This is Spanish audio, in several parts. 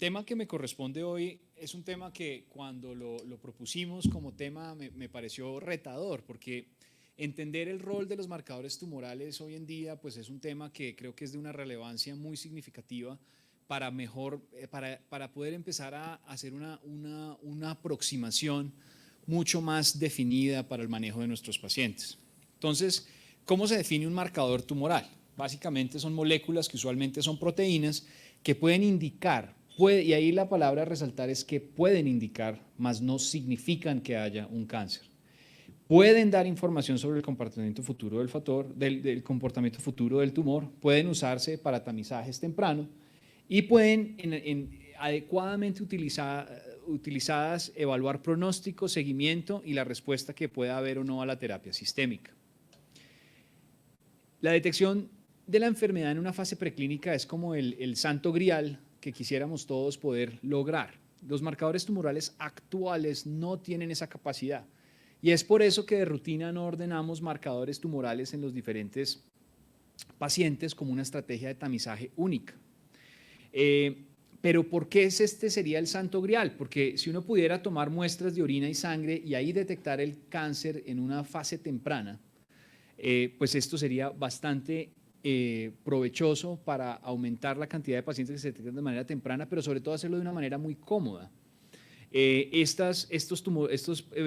tema que me corresponde hoy es un tema que cuando lo propusimos como tema me pareció retador, porque entender el rol de los marcadores tumorales hoy en día pues es un tema que creo que es de una relevancia muy significativa para poder empezar a hacer una aproximación mucho más definida para el manejo de nuestros pacientes. Entonces, ¿cómo se define un marcador tumoral? Básicamente son moléculas que usualmente son proteínas que pueden indicar, y ahí la palabra a resaltar es que pueden indicar, mas no significan que haya un cáncer. Pueden dar información sobre el comportamiento futuro del comportamiento futuro del tumor, pueden usarse para tamizajes tempranos y pueden adecuadamente utilizadas evaluar pronóstico, seguimiento y la respuesta que pueda haber o no a la terapia sistémica. La detección de la enfermedad en una fase preclínica es como el santo grial que quisiéramos todos poder lograr. Los marcadores tumorales actuales no tienen esa capacidad y es por eso que de rutina no ordenamos marcadores tumorales en los diferentes pacientes como una estrategia de tamizaje única. Pero ¿por qué sería el santo grial? Porque si uno pudiera tomar muestras de orina y sangre y ahí detectar el cáncer en una fase temprana, pues esto sería bastante provechoso para aumentar la cantidad de pacientes que se detectan de manera temprana, pero sobre todo hacerlo de una manera muy cómoda. Estos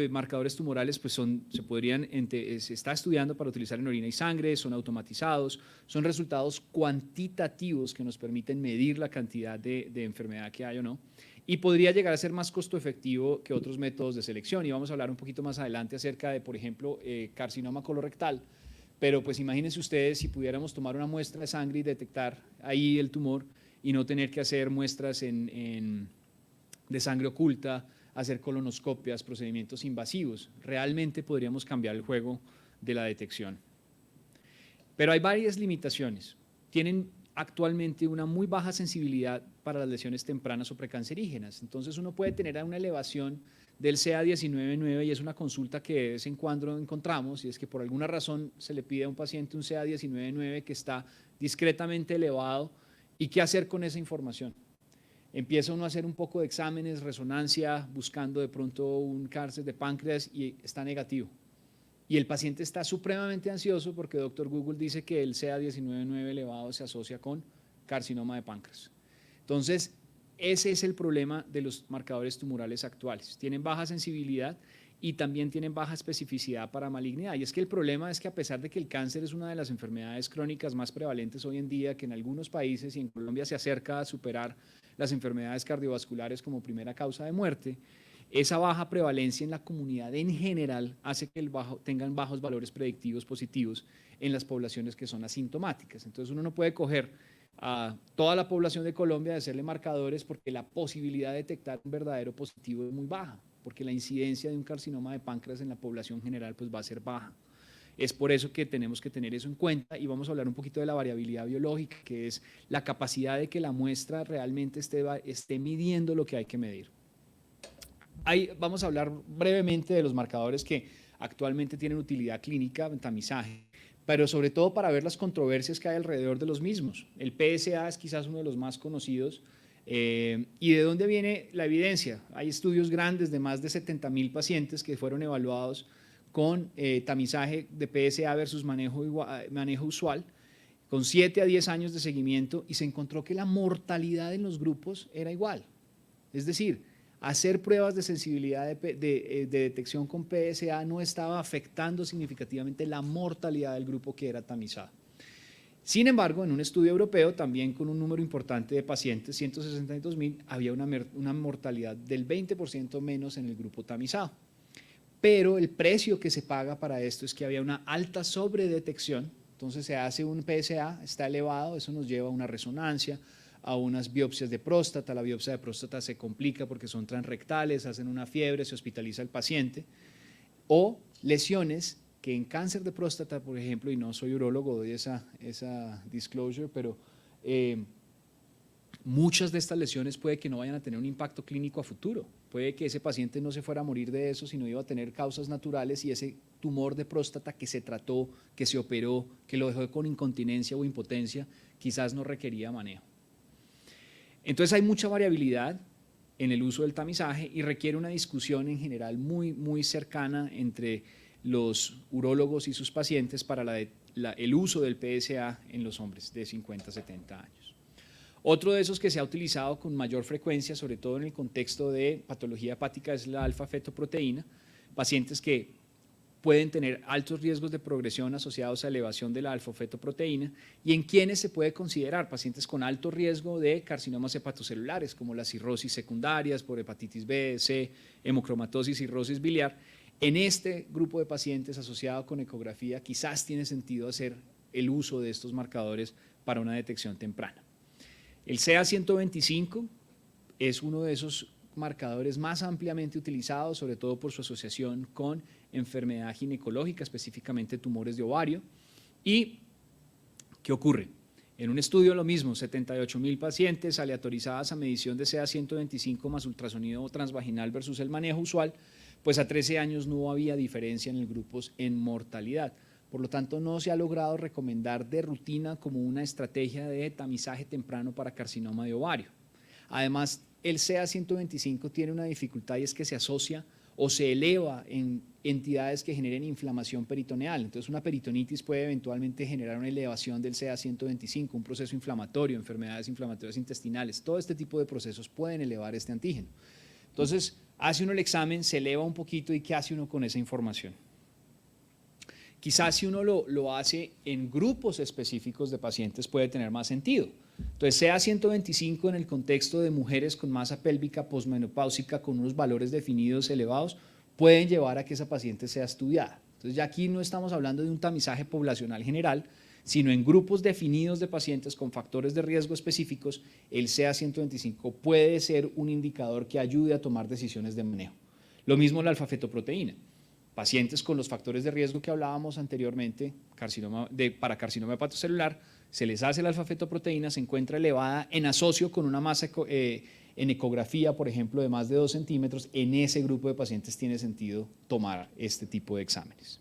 marcadores tumorales pues se está estudiando para utilizar en orina y sangre, son automatizados, son resultados cuantitativos que nos permiten medir la cantidad de enfermedad que hay o no, y podría llegar a ser más costo efectivo que otros métodos de selección. Y vamos a hablar un poquito más adelante acerca de, por ejemplo, carcinoma colorectal. Pero pues imagínense ustedes si pudiéramos tomar una muestra de sangre y detectar ahí el tumor y no tener que hacer muestras de sangre oculta, hacer colonoscopias, procedimientos invasivos. Realmente podríamos cambiar el juego de la detección. Pero hay varias limitaciones. Tienen actualmente una muy baja sensibilidad para las lesiones tempranas o precancerígenas. Entonces uno puede tener una elevación del CA19-9 y es una consulta que de vez en cuando encontramos, y es que por alguna razón se le pide a un paciente un CA19-9 que está discretamente elevado. ¿Y qué hacer con esa información? Empieza uno a hacer un poco de exámenes, resonancia, buscando de pronto un cáncer de páncreas y está negativo. Y el paciente está supremamente ansioso porque doctor Google dice que el CA19-9 elevado se asocia con carcinoma de páncreas. Entonces, ese es el problema de los marcadores tumorales actuales. Tienen baja sensibilidad y también tienen baja especificidad para malignidad. Y es que el problema es que a pesar de que el cáncer es una de las enfermedades crónicas más prevalentes hoy en día, que en algunos países y en Colombia se acerca a superar las enfermedades cardiovasculares como primera causa de muerte, esa baja prevalencia en la comunidad en general hace que tengan bajos valores predictivos positivos en las poblaciones que son asintomáticas. Entonces uno no puede coger a toda la población de Colombia de hacerle marcadores porque la posibilidad de detectar un verdadero positivo es muy baja, porque la incidencia de un carcinoma de páncreas en la población general pues va a ser baja. Es por eso que tenemos que tener eso en cuenta y vamos a hablar un poquito de la variabilidad biológica, que es la capacidad de que la muestra realmente esté midiendo lo que hay que medir. Vamos a hablar brevemente de los marcadores que actualmente tienen utilidad clínica en tamizaje, pero sobre todo para ver las controversias que hay alrededor de los mismos. El PSA es quizás uno de los más conocidos. ¿Y de dónde viene la evidencia? Hay estudios grandes de más de 70,000 pacientes que fueron evaluados con tamizaje de PSA versus manejo usual, con 7 a 10 años de seguimiento, y se encontró que la mortalidad en los grupos era igual. Es decir, hacer pruebas de sensibilidad de detección con PSA no estaba afectando significativamente la mortalidad del grupo que era tamizado. Sin embargo, en un estudio europeo, también con un número importante de pacientes, 162,000, había una mortalidad del 20% menos en el grupo tamizado. Pero el precio que se paga para esto es que había una alta sobredetección. Entonces se hace un PSA, está elevado, eso nos lleva a una resonancia, a unas biopsias de próstata. La biopsia de próstata se complica porque son transrectales, hacen una fiebre, se hospitaliza el paciente, o lesiones que en cáncer de próstata, por ejemplo, y no soy urólogo, doy esa disclosure, pero muchas de estas lesiones puede que no vayan a tener un impacto clínico a futuro. Puede que ese paciente no se fuera a morir de eso, sino iba a tener causas naturales, y ese tumor de próstata que se trató, que se operó, que lo dejó con incontinencia o impotencia, quizás no requería manejo. Entonces hay mucha variabilidad en el uso del tamizaje y requiere una discusión en general muy cercana entre los urólogos y sus pacientes para el uso del PSA en los hombres de 50 a 70 años. Otro de esos que se ha utilizado con mayor frecuencia, sobre todo en el contexto de patología hepática, es la alfa-fetoproteína, pacientes que pueden tener altos riesgos de progresión asociados a elevación de la alfa-fetoproteína y en quienes se puede considerar pacientes con alto riesgo de carcinomas hepatocelulares, como las cirrosis secundarias por hepatitis B, C, hemocromatosis, cirrosis biliar. En este grupo de pacientes asociado con ecografía, quizás tiene sentido hacer el uso de estos marcadores para una detección temprana. El CA125 es uno de esos marcadores más ampliamente utilizados, sobre todo por su asociación con enfermedad ginecológica, específicamente tumores de ovario. ¿Y qué ocurre? En un estudio lo mismo, 78,000 pacientes aleatorizadas a medición de CA125 más ultrasonido transvaginal versus el manejo usual, pues a 13 años no había diferencia en el grupos en mortalidad. Por lo tanto, no se ha logrado recomendar de rutina como una estrategia de tamizaje temprano para carcinoma de ovario. Además, el CA125 tiene una dificultad y es que se asocia o se eleva en entidades que generen inflamación peritoneal. Entonces, una peritonitis puede eventualmente generar una elevación del CA125, un proceso inflamatorio, enfermedades inflamatorias intestinales. Todo este tipo de procesos pueden elevar este antígeno. Entonces, hace uno el examen, se eleva un poquito y ¿qué hace uno con esa información? Quizás si uno lo hace en grupos específicos de pacientes puede tener más sentido. Entonces, CA125 en el contexto de mujeres con masa pélvica posmenopáusica con unos valores definidos elevados pueden llevar a que esa paciente sea estudiada. Entonces, ya aquí no estamos hablando de un tamizaje poblacional general, sino en grupos definidos de pacientes con factores de riesgo específicos, el CA125 puede ser un indicador que ayude a tomar decisiones de manejo. Lo mismo la alfa-fetoproteína. Pacientes con los factores de riesgo que hablábamos anteriormente, para carcinoma hepatocelular, se les hace la alfa-fetoproteína, se encuentra elevada en asocio con una masa en ecografía, por ejemplo, de más de 2 centímetros. En ese grupo de pacientes tiene sentido tomar este tipo de exámenes.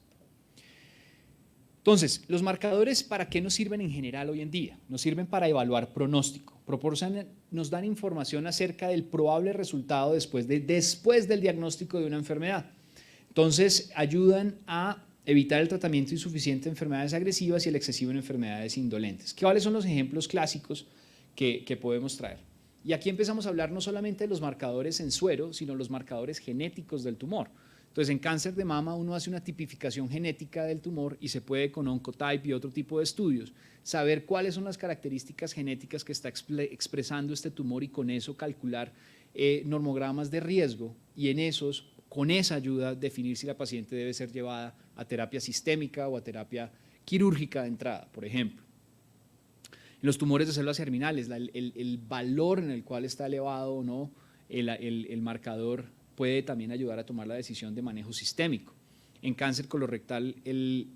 Entonces, los marcadores, ¿para qué nos sirven en general hoy en día? Nos sirven para evaluar pronóstico, nos dan información acerca del probable resultado después del diagnóstico de una enfermedad. Entonces, ayudan a evitar el tratamiento insuficiente de enfermedades agresivas y el excesivo en enfermedades indolentes. ¿Cuáles son los ejemplos clásicos que podemos traer? Y aquí empezamos a hablar no solamente de los marcadores en suero, sino los marcadores genéticos del tumor. Entonces, en cáncer de mama uno hace una tipificación genética del tumor y se puede con Oncotype y otro tipo de estudios saber cuáles son las características genéticas que está expresando este tumor y con eso calcular normogramas de riesgo y con esa ayuda definir si la paciente debe ser llevada a terapia sistémica o a terapia quirúrgica de entrada, por ejemplo. En los tumores de células germinales, el valor en el cual está elevado o no el marcador puede también ayudar a tomar la decisión de manejo sistémico. En cáncer colorectal, el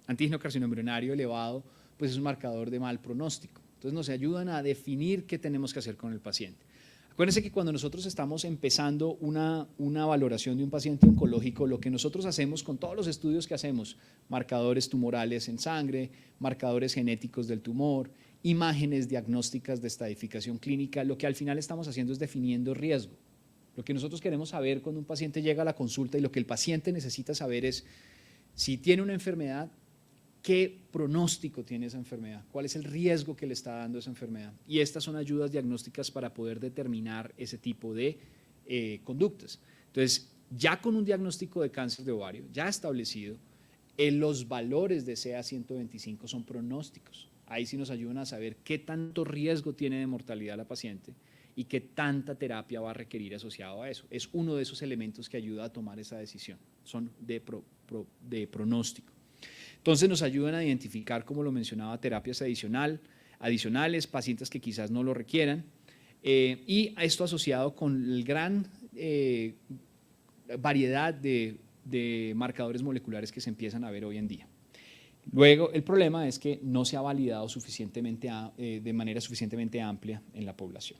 antígeno carcinoembrionario elevado pues es un marcador de mal pronóstico. Entonces nos ayudan a definir qué tenemos que hacer con el paciente. Acuérdense que cuando nosotros estamos empezando una valoración de un paciente oncológico, lo que nosotros hacemos con todos los estudios que hacemos, marcadores tumorales en sangre, marcadores genéticos del tumor, imágenes diagnósticas de estadificación clínica, lo que al final estamos haciendo es definiendo riesgo. Lo que nosotros queremos saber cuando un paciente llega a la consulta y lo que el paciente necesita saber es si tiene una enfermedad, ¿qué pronóstico tiene esa enfermedad? ¿Cuál es el riesgo que le está dando esa enfermedad? Y estas son ayudas diagnósticas para poder determinar ese tipo de conductas. Entonces, ya con un diagnóstico de cáncer de ovario ya establecido, los valores de CA125 son pronósticos. Ahí sí nos ayudan a saber qué tanto riesgo tiene de mortalidad la paciente y qué tanta terapia va a requerir asociado a eso. Es uno de esos elementos que ayuda a tomar esa decisión, son de pronóstico. Entonces nos ayudan a identificar, como lo mencionaba, terapias adicionales, pacientes que quizás no lo requieran, y esto asociado con la gran variedad de marcadores moleculares que se empiezan a ver hoy en día. Luego, el problema es que no se ha validado de manera suficientemente amplia en la población.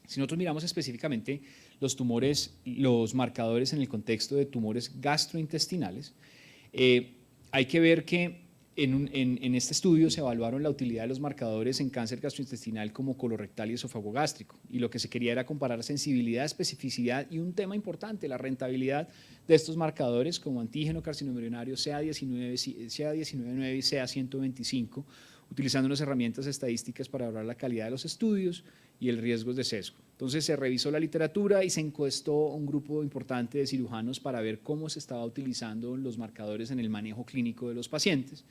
Si nosotros miramos específicamente los marcadores en el contexto de tumores gastrointestinales, hay que ver que en este estudio se evaluaron la utilidad de los marcadores en cáncer gastrointestinal como colorectal y esófago gástrico, y lo que se quería era comparar sensibilidad, especificidad y un tema importante, la rentabilidad de estos marcadores como antígeno carcinoembrionario CA19, CA19-9 y CA125, utilizando unas herramientas estadísticas para evaluar la calidad de los estudios y el riesgo de sesgo. Entonces se revisó la literatura y se encuestó a un grupo importante de cirujanos para ver cómo se estaba utilizando los marcadores en el manejo clínico de los pacientes.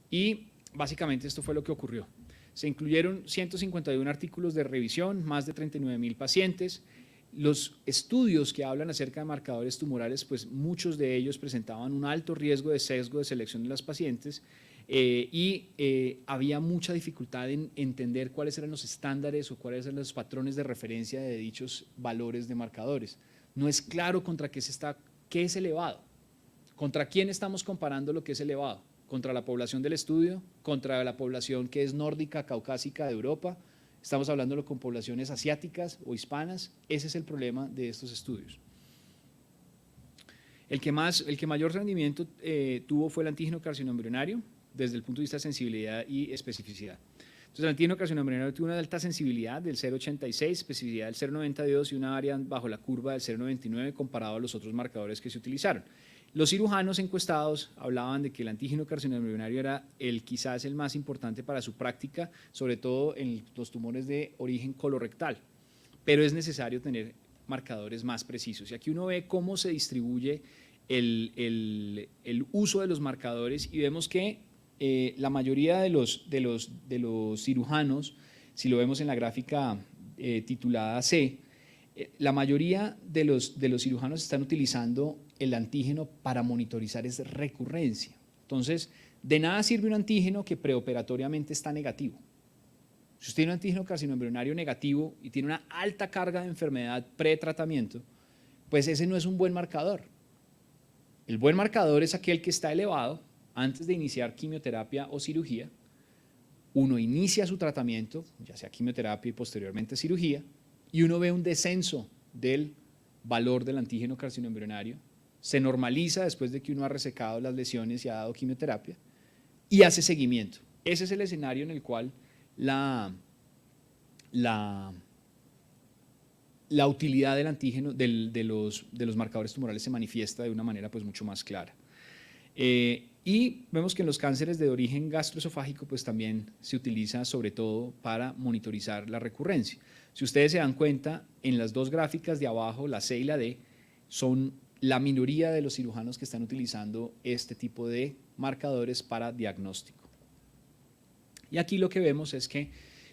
Y básicamente esto fue lo que ocurrió. Se incluyeron 151 artículos de revisión, más de 39.000 pacientes. Los estudios que hablan acerca de marcadores tumorales, pues muchos de ellos presentaban un alto riesgo de sesgo de selección de los pacientes había mucha dificultad en entender cuáles eran los estándares o cuáles eran los patrones de referencia de dichos valores de marcadores. No es claro contra qué es elevado, contra quién estamos comparando lo que es elevado, contra la población del estudio, contra la población que es nórdica, caucásica de Europa, estamos hablándolo con poblaciones asiáticas o hispanas. Ese es el problema de estos estudios. El que mayor rendimiento tuvo fue el antígeno carcinoembrionario, desde el punto de vista de sensibilidad y especificidad. Entonces, el antígeno carcinoembrionario tuvo una alta sensibilidad del 0,86, especificidad del 0,92 y una área bajo la curva del 0,99 comparado a los otros marcadores que se utilizaron. Los cirujanos encuestados hablaban de que el antígeno carcinoembrionario era quizás el más importante para su práctica, sobre todo en los tumores de origen colorectal, pero es necesario tener marcadores más precisos. Y aquí uno ve cómo se distribuye el uso de los marcadores y vemos que la mayoría de los cirujanos, si lo vemos en la gráfica titulada C, la mayoría de los cirujanos están utilizando el antígeno para monitorizar esa recurrencia. Entonces, de nada sirve un antígeno que preoperatoriamente está negativo. Si usted tiene un antígeno carcinoembrionario negativo y tiene una alta carga de enfermedad pre-tratamiento, pues ese no es un buen marcador. El buen marcador es aquel que está elevado antes de iniciar quimioterapia o cirugía. Uno inicia su tratamiento, ya sea quimioterapia y posteriormente cirugía, y uno ve un descenso del valor del antígeno carcinoembrionario, se normaliza después de que uno ha resecado las lesiones y ha dado quimioterapia, y hace seguimiento. Ese es el escenario en el cual la utilidad del antígeno, de los marcadores tumorales se manifiesta de una manera pues mucho más clara. Y vemos que en los cánceres de origen gastroesofágico pues también se utiliza sobre todo para monitorizar la recurrencia. Si ustedes se dan cuenta, en las dos gráficas de abajo, la C y la D, son la minoría de los cirujanos que están utilizando este tipo de marcadores para diagnóstico. Y aquí lo que vemos es que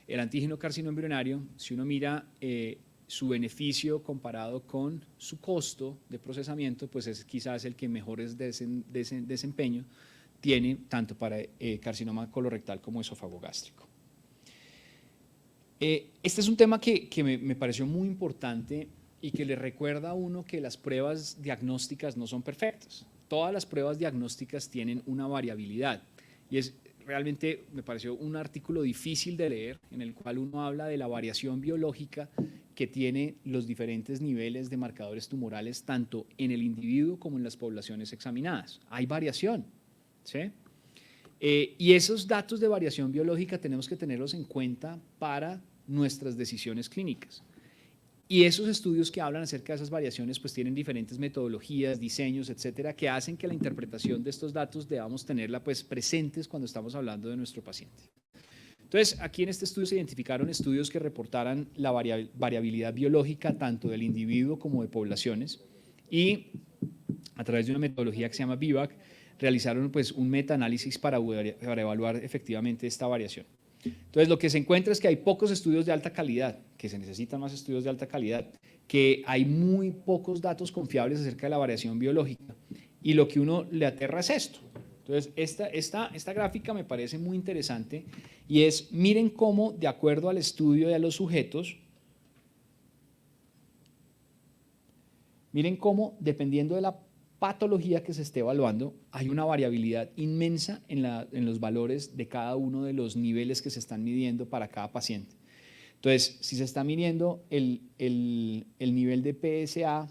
el antígeno carcinoembrionario, si uno mira su beneficio comparado con su costo de procesamiento, pues es quizás el que mejores desempeño tiene tanto para carcinoma colorectal como esófago gástrico. Este es un tema que me pareció muy importante y que le recuerda a uno que las pruebas diagnósticas no son perfectas. Todas las pruebas diagnósticas tienen una variabilidad y realmente me pareció un artículo difícil de leer en el cual uno habla de la variación biológica que tiene los diferentes niveles de marcadores tumorales tanto en el individuo como en las poblaciones examinadas. Hay variación, ¿sí? Y esos datos de variación biológica tenemos que tenerlos en cuenta para nuestras decisiones clínicas. Y esos estudios que hablan acerca de esas variaciones pues tienen diferentes metodologías, diseños, etcétera, que hacen que la interpretación de estos datos debamos tenerla pues presentes cuando estamos hablando de nuestro paciente. Entonces, aquí en este estudio se identificaron estudios que reportaran la variabilidad biológica tanto del individuo como de poblaciones y a través de una metodología que se llama VIVAC realizaron pues un metaanálisis para evaluar efectivamente esta variación. Entonces, lo que se encuentra es que hay pocos estudios de alta calidad, que se necesitan más estudios de alta calidad, que hay muy pocos datos confiables acerca de la variación biológica y lo que uno le aterra es esto. Entonces, esta gráfica me parece muy interesante y es, miren cómo, de acuerdo al estudio de los sujetos, miren cómo, dependiendo de la patología que se esté evaluando, hay una variabilidad inmensa en los valores de cada uno de los niveles que se están midiendo para cada paciente. Entonces, si se está midiendo el nivel de PSA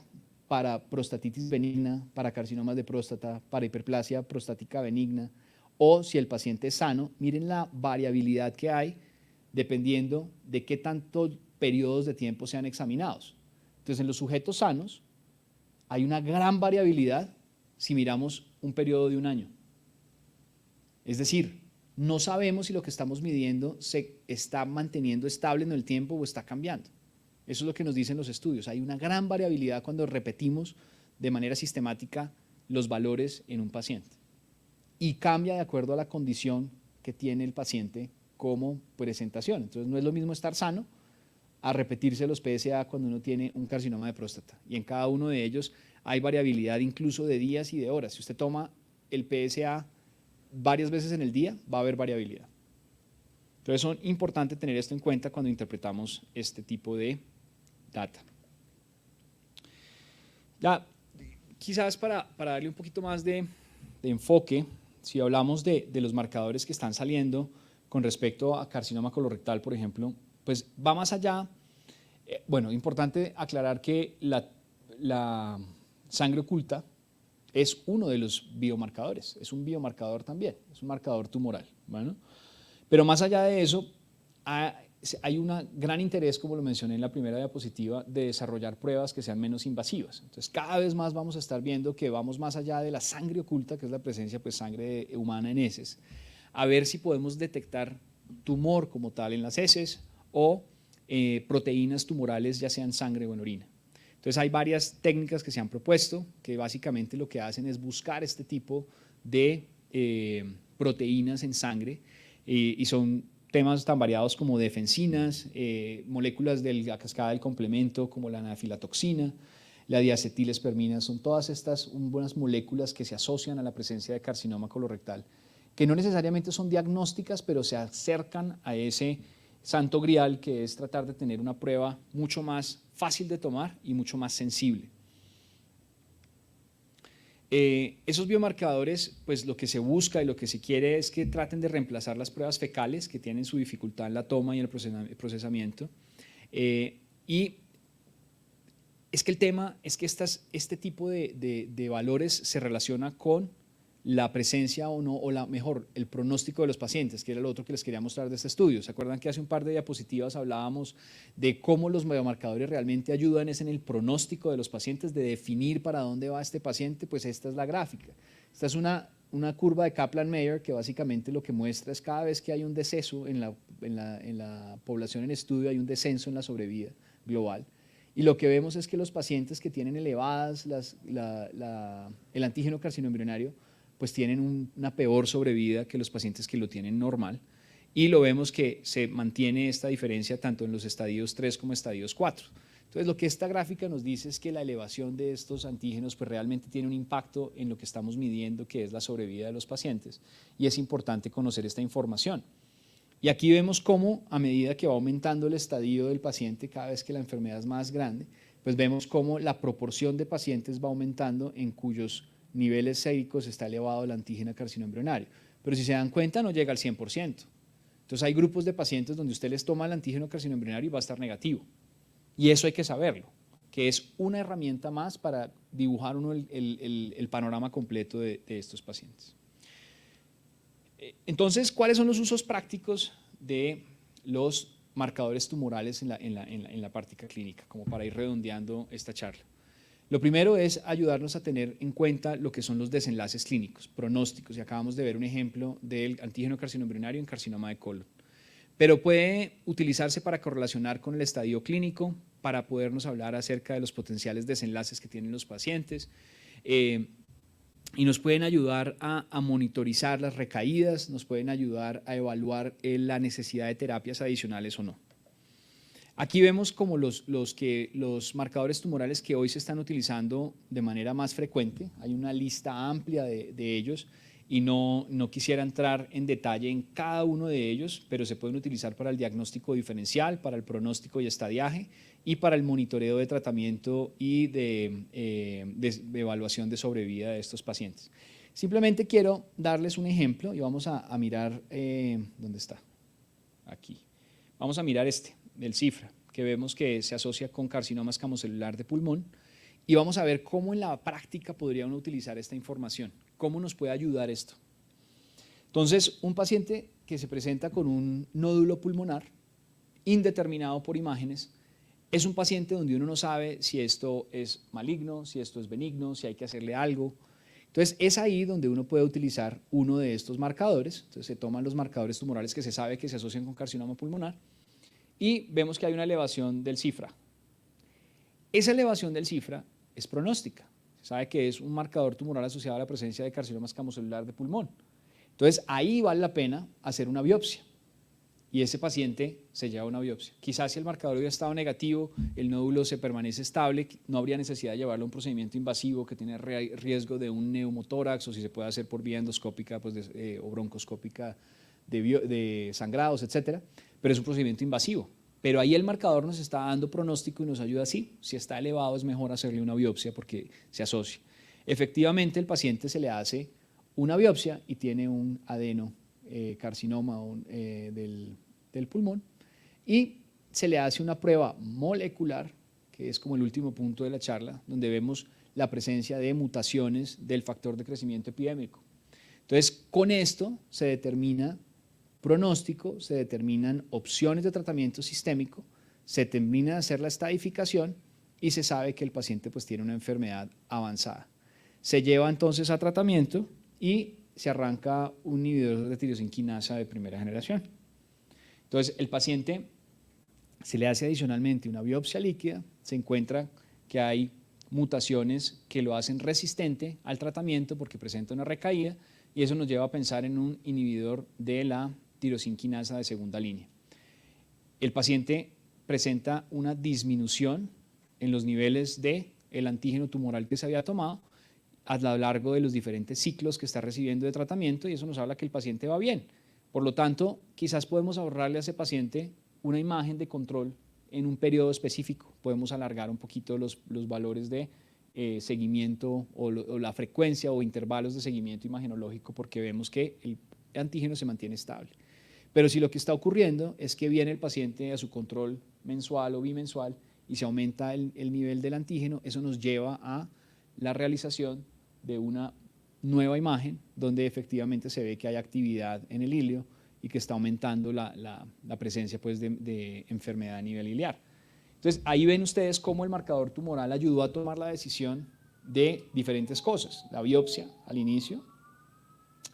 para prostatitis benigna, para carcinomas de próstata, para hiperplasia prostática benigna o si el paciente es sano, miren la variabilidad que hay dependiendo de qué tantos periodos de tiempo sean examinados. Entonces, en los sujetos sanos hay una gran variabilidad si miramos un periodo de un año. Es decir, no sabemos si lo que estamos midiendo se está manteniendo estable en el tiempo o está cambiando. Eso es lo que nos dicen los estudios. Hay una gran variabilidad cuando repetimos de manera sistemática los valores en un paciente. Y cambia de acuerdo a la condición que tiene el paciente como presentación. Entonces, no es lo mismo estar sano a repetirse los PSA cuando uno tiene un carcinoma de próstata. Y en cada uno de ellos hay variabilidad incluso de días y de horas. Si usted toma el PSA varias veces en el día, va a haber variabilidad. Entonces, es importante tener esto en cuenta cuando interpretamos este tipo de data. Ya, quizás para darle un poquito más de enfoque, si hablamos de los marcadores que están saliendo con respecto a carcinoma colorectal, por ejemplo, pues va más allá. Bueno, importante aclarar que la sangre oculta es uno de los biomarcadores, es un biomarcador también, es un marcador tumoral. Bueno, pero más allá de eso, hay un gran interés, como lo mencioné en la primera diapositiva, de desarrollar pruebas que sean menos invasivas. Entonces, cada vez más vamos a estar viendo que vamos más allá de la sangre oculta, que es la presencia de sangre humana en heces, a ver si podemos detectar tumor como tal en las heces o proteínas tumorales, ya sean sangre o en orina. Entonces, hay varias técnicas que se han propuesto que básicamente lo que hacen es buscar este tipo de proteínas en sangre y son temas tan variados como defensinas, moléculas de la cascada del complemento como la anafilatoxina, la diacetilespermina, son todas estas buenas moléculas que se asocian a la presencia de carcinoma colorectal, que no necesariamente son diagnósticas, pero se acercan a ese santo grial que es tratar de tener una prueba mucho más fácil de tomar y mucho más sensible. Esos biomarcadores, pues lo que se busca y lo que se quiere es que traten de reemplazar las pruebas fecales que tienen su dificultad en la toma y el procesamiento. Y es que el tema es que este tipo de valores se relaciona con la presencia o no, o mejor, el pronóstico de los pacientes, que era lo otro que les quería mostrar de este estudio. ¿Se acuerdan que hace un par de diapositivas hablábamos de cómo los biomarcadores realmente ayudan en el pronóstico de los pacientes, de definir para dónde va este paciente? Pues esta es la gráfica. Esta es una curva de Kaplan-Meier que básicamente lo que muestra es cada vez que hay un deceso en la población en estudio, hay un descenso en la sobrevida global. Y lo que vemos es que los pacientes que tienen elevadas el antígeno carcinoembrionario pues tienen una peor sobrevida que los pacientes que lo tienen normal, y lo vemos que se mantiene esta diferencia tanto en los estadios 3 como estadios 4. Entonces, lo que esta gráfica nos dice es que la elevación de estos antígenos pues realmente tiene un impacto en lo que estamos midiendo, que es la sobrevida de los pacientes, y es importante conocer esta información. Y aquí vemos cómo a medida que va aumentando el estadio del paciente, cada vez que la enfermedad es más grande, pues vemos cómo la proporción de pacientes va aumentando en cuyos niveles séricos está elevado el antígeno carcinoembrionario. Pero si se dan cuenta, no llega al 100%. Entonces hay grupos de pacientes donde usted les toma el antígeno carcinoembrionario y va a estar negativo. Y eso hay que saberlo, que es una herramienta más para dibujar uno el panorama completo de estos pacientes. Entonces, ¿cuáles son los usos prácticos de los marcadores tumorales en la práctica clínica? Como para ir redondeando esta charla. Lo primero es ayudarnos a tener en cuenta lo que son los desenlaces clínicos, pronósticos, y acabamos de ver un ejemplo del antígeno carcinoembrionario en carcinoma de colon. Pero puede utilizarse para correlacionar con el estadio clínico, para podernos hablar acerca de los potenciales desenlaces que tienen los pacientes, y nos pueden ayudar a monitorizar las recaídas, nos pueden ayudar a evaluar la necesidad de terapias adicionales o no. Aquí vemos como los marcadores tumorales que hoy se están utilizando de manera más frecuente. Hay una lista amplia de ellos y no quisiera entrar en detalle en cada uno de ellos, pero se pueden utilizar para el diagnóstico diferencial, para el pronóstico y estadiaje y para el monitoreo de tratamiento y de evaluación de sobrevida de estos pacientes. Simplemente quiero darles un ejemplo y vamos a mirar, ¿dónde está? Aquí. Vamos a mirar del CIFRA, que vemos que se asocia con carcinoma escamocelular de pulmón, y vamos a ver cómo en la práctica podría uno utilizar esta información, cómo nos puede ayudar esto. Entonces, un paciente que se presenta con un nódulo pulmonar indeterminado por imágenes es un paciente donde uno no sabe si esto es maligno, si esto es benigno, si hay que hacerle algo. Entonces, es ahí donde uno puede utilizar uno de estos marcadores. Entonces, se toman los marcadores tumorales que se sabe que se asocian con carcinoma pulmonar y vemos que hay una elevación del cifra. Esa elevación del cifra es pronóstica. Se sabe que es un marcador tumoral asociado a la presencia de carcinoma escamocelular de pulmón. Entonces, ahí vale la pena hacer una biopsia y ese paciente se lleva una biopsia. Quizás si el marcador hubiera estado negativo, el nódulo se permanece estable, no habría necesidad de llevarlo a un procedimiento invasivo que tiene riesgo de un neumotórax o si se puede hacer por vía endoscópica o broncoscópica de sangrados, etcétera, pero es un procedimiento invasivo. Pero ahí el marcador nos está dando pronóstico y nos ayuda así. Si está elevado es mejor hacerle una biopsia porque se asocia. Efectivamente, el paciente se le hace una biopsia y tiene un adenocarcinoma del pulmón y se le hace una prueba molecular, que es como el último punto de la charla, donde vemos la presencia de mutaciones del factor de crecimiento epidémico. Entonces, con esto se determina pronóstico, se determinan opciones de tratamiento sistémico, se termina de hacer la estadificación y se sabe que el paciente pues tiene una enfermedad avanzada. Se lleva entonces a tratamiento y se arranca un inhibidor de tirosinquinasa de primera generación. Entonces, el paciente se le hace adicionalmente una biopsia líquida, se encuentra que hay mutaciones que lo hacen resistente al tratamiento porque presenta una recaída y eso nos lleva a pensar en un inhibidor de la tirosinquinasa de segunda línea. El paciente presenta una disminución en los niveles del antígeno tumoral que se había tomado a lo largo de los diferentes ciclos que está recibiendo de tratamiento y eso nos habla que el paciente va bien. Por lo tanto, quizás podemos ahorrarle a ese paciente una imagen de control en un periodo específico. Podemos alargar un poquito los valores de seguimiento o la frecuencia o intervalos de seguimiento imagenológico porque vemos que el antígeno se mantiene estable. Pero si lo que está ocurriendo es que viene el paciente a su control mensual o bimensual y se aumenta el nivel del antígeno, eso nos lleva a la realización de una nueva imagen donde efectivamente se ve que hay actividad en el ilio y que está aumentando la presencia pues, de enfermedad a nivel iliar. Entonces, ahí ven ustedes cómo el marcador tumoral ayudó a tomar la decisión de diferentes cosas. La biopsia al inicio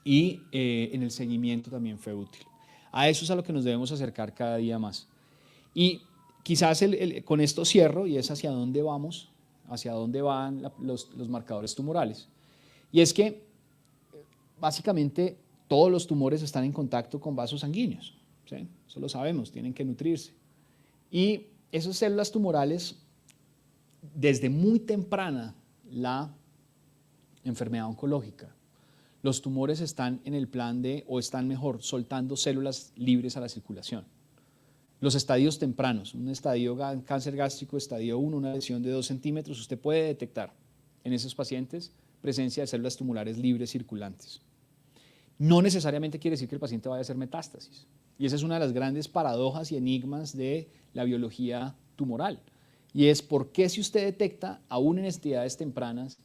y en el seguimiento también fue útil. A eso es a lo que nos debemos acercar cada día más. Y quizás con esto cierro y es hacia dónde vamos, hacia dónde van los marcadores tumorales. Y es que básicamente todos los tumores están en contacto con vasos sanguíneos, ¿sí? Eso lo sabemos, tienen que nutrirse. Y esas células tumorales, desde muy temprana la enfermedad oncológica, los tumores están en el plan de, o están mejor, soltando células libres a la circulación. Los estadios tempranos, un estadio cáncer gástrico, estadio 1, una lesión de 2 centímetros, usted puede detectar en esos pacientes presencia de células tumorales libres circulantes. No necesariamente quiere decir que el paciente vaya a hacer metástasis. Y esa es una de las grandes paradojas y enigmas de la biología tumoral. Y es por qué si usted detecta, aún en edades tempranas,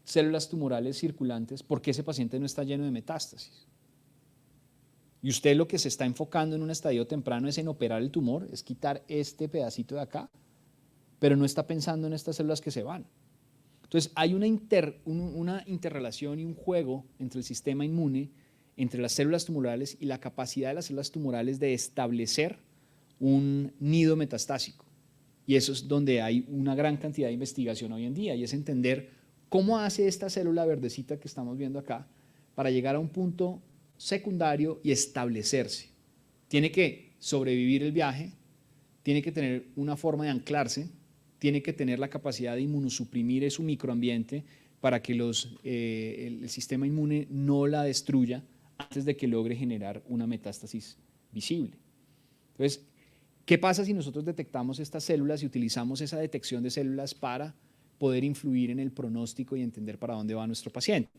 células tumorales circulantes, ¿por qué ese paciente no está lleno de metástasis? Y usted lo que se está enfocando en un estadio temprano es en operar el tumor, es quitar este pedacito de acá, pero no está pensando en estas células que se van. Entonces, hay una interrelación y un juego entre el sistema inmune, entre las células tumorales y la capacidad de las células tumorales de establecer un nido metastásico. Y eso es donde hay una gran cantidad de investigación hoy en día, y es entender cómo hace esta célula verdecita que estamos viendo acá para llegar a un punto secundario y establecerse. Tiene que sobrevivir el viaje, tiene que tener una forma de anclarse, tiene que tener la capacidad de inmunosuprimir su microambiente para que el sistema inmune no la destruya antes de que logre generar una metástasis visible. Entonces, ¿qué pasa si nosotros detectamos estas células y utilizamos esa detección de células para poder influir en el pronóstico y entender para dónde va nuestro paciente?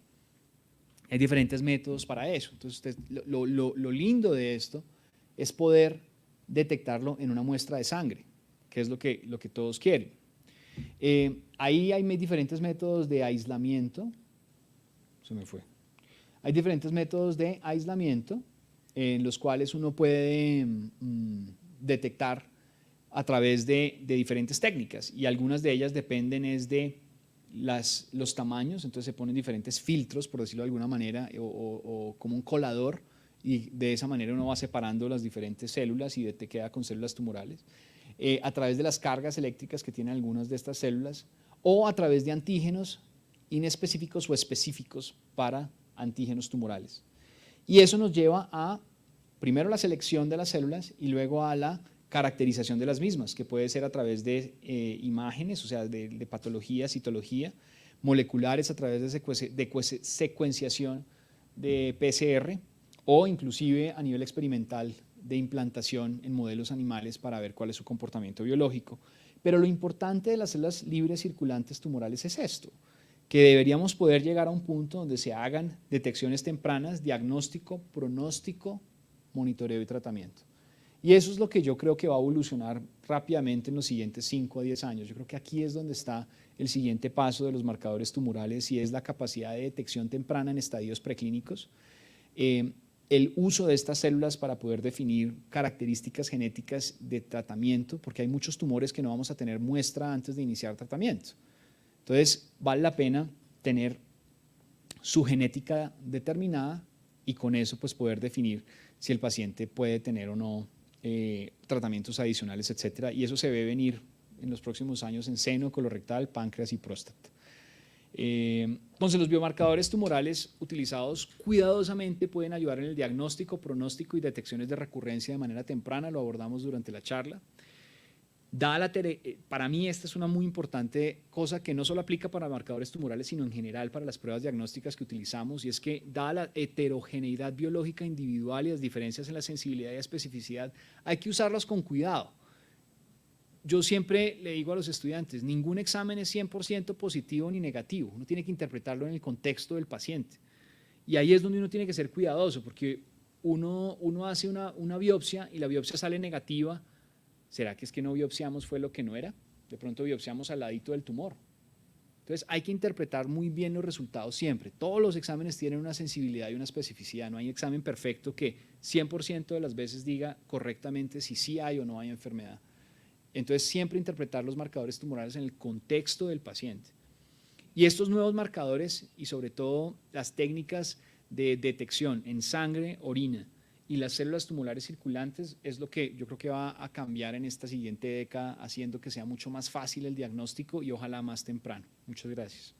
Hay diferentes métodos para eso. Entonces, lo lindo de esto es poder detectarlo en una muestra de sangre, que es lo que todos quieren. Ahí hay diferentes métodos de aislamiento. Se me fue. Hay diferentes métodos de aislamiento en los cuales uno puede detectar a través de diferentes técnicas, y algunas de ellas dependen es de los tamaños. Entonces se ponen diferentes filtros, por decirlo de alguna manera, o como un colador, y de esa manera uno va separando las diferentes células y te queda con células tumorales, a través de las cargas eléctricas que tienen algunas de estas células, o a través de antígenos inespecíficos o específicos para antígenos tumorales. Y eso nos lleva a, primero, la selección de las células y luego a la caracterización de las mismas, que puede ser a través de imágenes, o sea, de patología, citología, moleculares a través de secuenciación de PCR, o inclusive a nivel experimental de implantación en modelos animales para ver cuál es su comportamiento biológico. Pero lo importante de las células libres circulantes tumorales es esto, que deberíamos poder llegar a un punto donde se hagan detecciones tempranas, diagnóstico, pronóstico, monitoreo y tratamiento. Y eso es lo que yo creo que va a evolucionar rápidamente en los siguientes 5 a 10 años. Yo creo que aquí es donde está el siguiente paso de los marcadores tumorales, y es la capacidad de detección temprana en estadios preclínicos, el uso de estas células para poder definir características genéticas de tratamiento, porque hay muchos tumores que no vamos a tener muestra antes de iniciar tratamiento. Entonces, vale la pena tener su genética determinada y con eso pues poder definir si el paciente puede tener o no tratamientos adicionales, etcétera. Y eso se ve venir en los próximos años en seno, colorectal, páncreas y próstata. Entonces, los biomarcadores tumorales utilizados cuidadosamente pueden ayudar en el diagnóstico, pronóstico y detecciones de recurrencia de manera temprana. Lo abordamos durante la charla. Para mí esta es una muy importante cosa que no solo aplica para marcadores tumorales, sino en general para las pruebas diagnósticas que utilizamos, y es que dada la heterogeneidad biológica individual y las diferencias en la sensibilidad y especificidad, hay que usarlas con cuidado. Yo siempre le digo a los estudiantes, ningún examen es 100% positivo ni negativo, uno tiene que interpretarlo en el contexto del paciente, y ahí es donde uno tiene que ser cuidadoso, porque uno hace una biopsia y la biopsia sale negativa. ¿Será que es que no biopsiamos fue lo que no era? De pronto biopsiamos al ladito del tumor. Entonces hay que interpretar muy bien los resultados siempre. Todos los exámenes tienen una sensibilidad y una especificidad. No hay examen perfecto que 100% de las veces diga correctamente si sí hay o no hay enfermedad. Entonces siempre interpretar los marcadores tumorales en el contexto del paciente. Y estos nuevos marcadores, y sobre todo las técnicas de detección en sangre, orina y las células tumorales circulantes, es lo que yo creo que va a cambiar en esta siguiente década, haciendo que sea mucho más fácil el diagnóstico y ojalá más temprano. Muchas gracias.